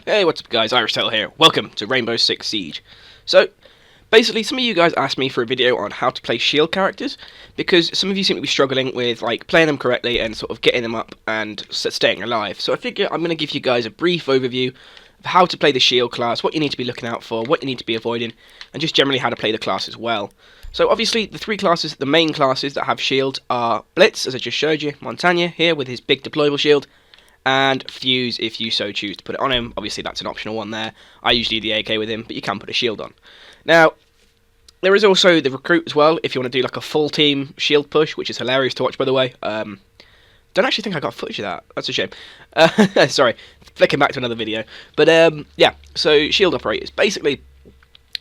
Hey, what's up guys, nitro-cell here. Welcome to Rainbow Six Siege. So, basically some of you guys asked me for a video on how to play shield characters, because some of you seem to be struggling with playing them correctly and sort of getting them up and staying alive. So I figure I'm going to give you guys a brief overview of how to play the shield class, what you need to be looking out for, what you need to be avoiding, and just generally how to play the class as well. So obviously the three classes, the main classes that have shields are Blitz, as I just showed you, Montagne here with his big deployable shield, and Fuze if you so choose to put it on him. Obviously that's an optional one there. I usually do the AK with him, but you can put a shield on. Now, there is also the recruit as well, if you want to do like a full team shield push, which is hilarious to watch by the way. Don't actually think I got footage of that, that's a shame. Sorry, flicking back to another video. But yeah, so shield operators. Basically,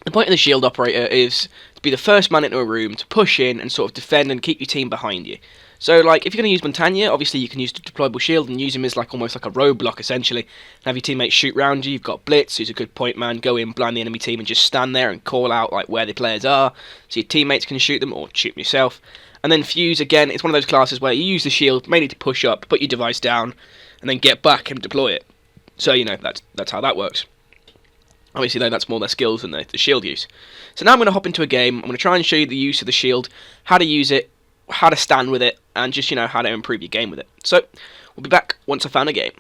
the point of the shield operator is to be the first man into a room, to push in and sort of defend and keep your team behind you. So, like, if you're going to use Montagne, obviously you can use the deployable shield and use him as almost like a roadblock, essentially. And have your teammates shoot round you. You've got Blitz, who's a good point man, go in, blind the enemy team and just stand there and call out where the players are, so your teammates can shoot them or shoot them yourself. And then Fuze, again, it's one of those classes where you use the shield mainly to push up, put your device down, and then get back and deploy it. So, you know, that's how that works. Obviously, though, that's more their skills than the shield use. So now I'm going to hop into a game. I'm going to try and show you the use of the shield, how to use it, how to stand with it, and just, you know, how to improve your game with it. So, we'll be back once I found a game.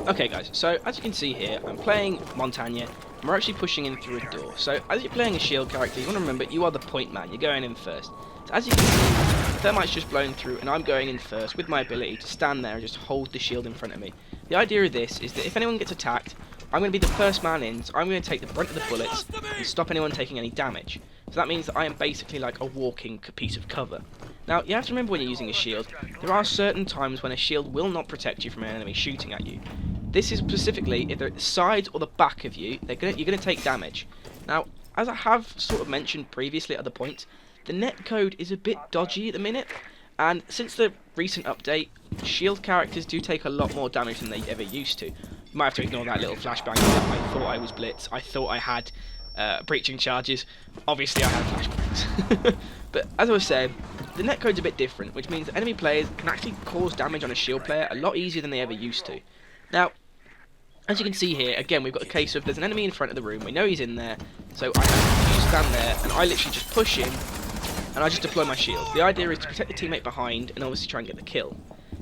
Okay guys, so as you can see here, I'm playing Montagne, and we're actually pushing in through a door. So, as you're playing a shield character, you want to remember, you are the point man, you're going in first. So as you can see, Thermite's just blown through, and I'm going in first with my ability to stand there and just hold the shield in front of me. The idea of this is that if anyone gets attacked, I'm going to be the first man in, so I'm going to take the brunt of the bullets and stop anyone taking any damage. So that means that I am basically like a walking piece of cover. Now, you have to remember when you're using a shield, there are certain times when a shield will not protect you from an enemy shooting at you. This is specifically if they're at the sides or the back of you, you're going to take damage. Now, as I have sort of mentioned previously at other points, the netcode is a bit dodgy at the minute, and since the recent update, shield characters do take a lot more damage than they ever used to. You might have to ignore that little flashbang. I thought I was Blitz. I thought I had breaching charges. Obviously I had flashbangs. But as I was saying, the netcode's a bit different, which means that enemy players can actually cause damage on a shield player a lot easier than they ever used to. Now, as you can see here, again, we've got a case of there's an enemy in front of the room. We know he's in there, so I have to stand there, and I literally just push in, and I just deploy my shield. The idea is to protect the teammate behind, and obviously try and get the kill.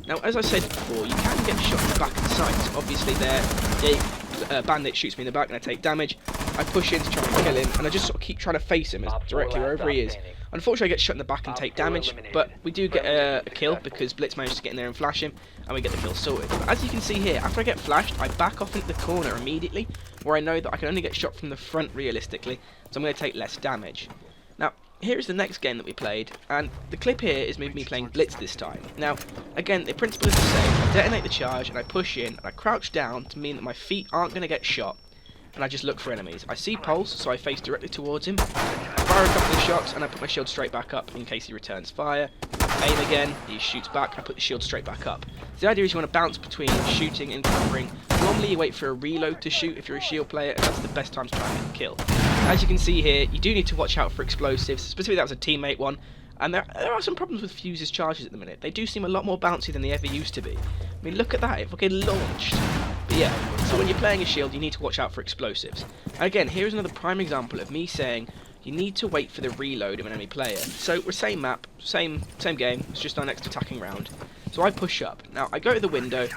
Now, as I said before, you can get shot in the back and sights. Obviously, the bandit shoots me in the back, and I take damage. I push in to try and kill him, and I just sort of keep trying to face him as directly wherever he is. Unfortunately, I get shot in the back and take damage, but we do get a kill because Blitz managed to get in there and flash him, and we get the kill sorted. But as you can see here, after I get flashed, I back off into the corner immediately, where I know that I can only get shot from the front realistically, so I'm going to take less damage. Now, here is the next game that we played, and the clip here is me playing Blitz this time. Now, again, the principle is the same. I detonate the charge, and I push in, and I crouch down to mean that my feet aren't going to get shot, and I just look for enemies. I see Pulse, so I face directly towards him, I fire a couple of shots, and I put my shield straight back up in case he returns fire. Aim again, he shoots back, I put the shield straight back up. So the idea is you want to bounce between shooting and covering. Normally you wait for a reload to shoot if you're a shield player, and that's the best time to try and get the kill. As you can see here, you do need to watch out for explosives, specifically that was a teammate one, and there are some problems with Fuze's charges at the minute. They do seem a lot more bouncy than they ever used to be. I mean, look at that, it fucking launched. But yeah, so when you're playing a shield, you need to watch out for explosives. And again, here's another prime example of me saying you need to wait for the reload of an enemy player. So we're same map, same game, it's just our next attacking round. So I push up. Now, I go to the window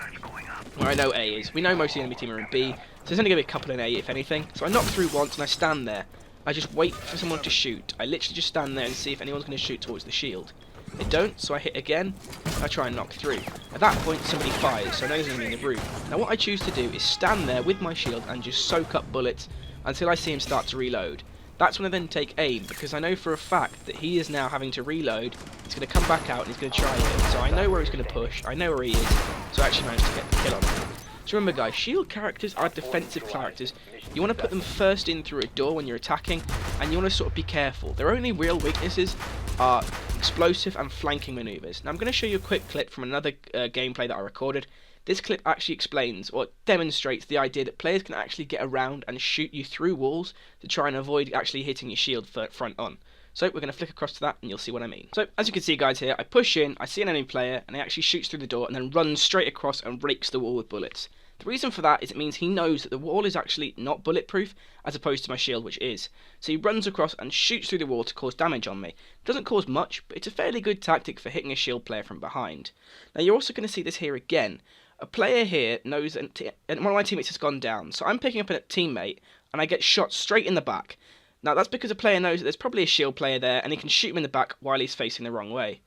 where I know A is. We know most of the enemy team are in B, so there's only going to be a couple in A if anything. So I knock through once and I stand there. I just wait for someone to shoot. I literally just stand there and see if anyone's going to shoot towards the shield. They don't, so I hit again, I try and knock through. At that point, somebody fires, so I know there's an enemy in the room. Now what I choose to do is stand there with my shield and just soak up bullets until I see him start to reload. That's when I then take aim, because I know for a fact that he is now having to reload. He's going to come back out and he's going to try it. So I know where he's going to push, I know where he is, so I actually managed to get the kill on him. So remember guys, shield characters are defensive characters. You want to put them first in through a door when you're attacking, and you want to sort of be careful. Their only real weaknesses are explosive and flanking maneuvers. Now I'm going to show you a quick clip from another gameplay that I recorded. This clip actually explains or demonstrates the idea that players can actually get around and shoot you through walls to try and avoid actually hitting your shield front on. So we're going to flick across to that and you'll see what I mean. So as you can see guys here, I push in, I see an enemy player and he actually shoots through the door and then runs straight across and rakes the wall with bullets. The reason for that is it means he knows that the wall is actually not bulletproof as opposed to my shield, which is. So he runs across and shoots through the wall to cause damage on me. It doesn't cause much, but it's a fairly good tactic for hitting a shield player from behind. Now you're also going to see this here again. A player here knows and one of my teammates has gone down, so I'm picking up a teammate and I get shot straight in the back. Now that's because a player knows that there's probably a shield player there and he can shoot him in the back while he's facing the wrong way.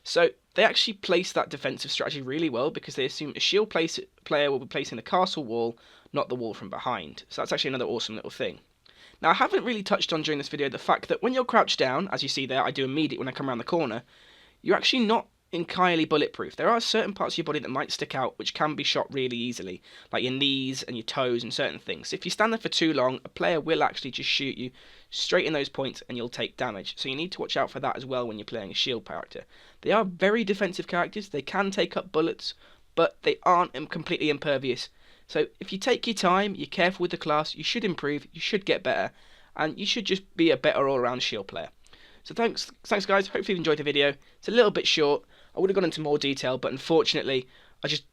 So they actually place that defensive strategy really well because they assume a shield player will be placing the castle wall, not the wall from behind. So that's actually another awesome little thing. Now I haven't really touched on during this video the fact that when you're crouched down, as you see there, I do immediately when I come around the corner, you're actually not entirely bulletproof. There are certain parts of your body that might stick out which can be shot really easily, like your knees and your toes and certain things. If you stand there for too long, a player will actually just shoot you straight in those points and you'll take damage. So you need to watch out for that as well when you're playing a shield character. They are very defensive characters, they can take up bullets, but they aren't completely impervious. So if you take your time, you're careful with the class, you should improve, you should get better, and you should just be a better all-around shield player. So thanks guys, hopefully you've enjoyed the video. It's a little bit short, I would have gone into more detail, but unfortunately,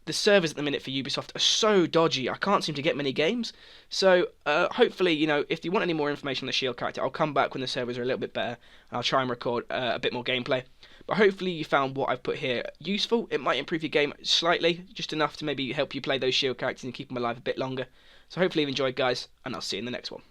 the servers at the minute for Ubisoft are so dodgy, I can't seem to get many games. So hopefully, if you want any more information on the shield character, I'll come back when the servers are a little bit better, and I'll try and record a bit more gameplay. But hopefully you found what I've put here useful. It might improve your game slightly, just enough to maybe help you play those shield characters and keep them alive a bit longer. So hopefully you've enjoyed, guys, and I'll see you in the next one.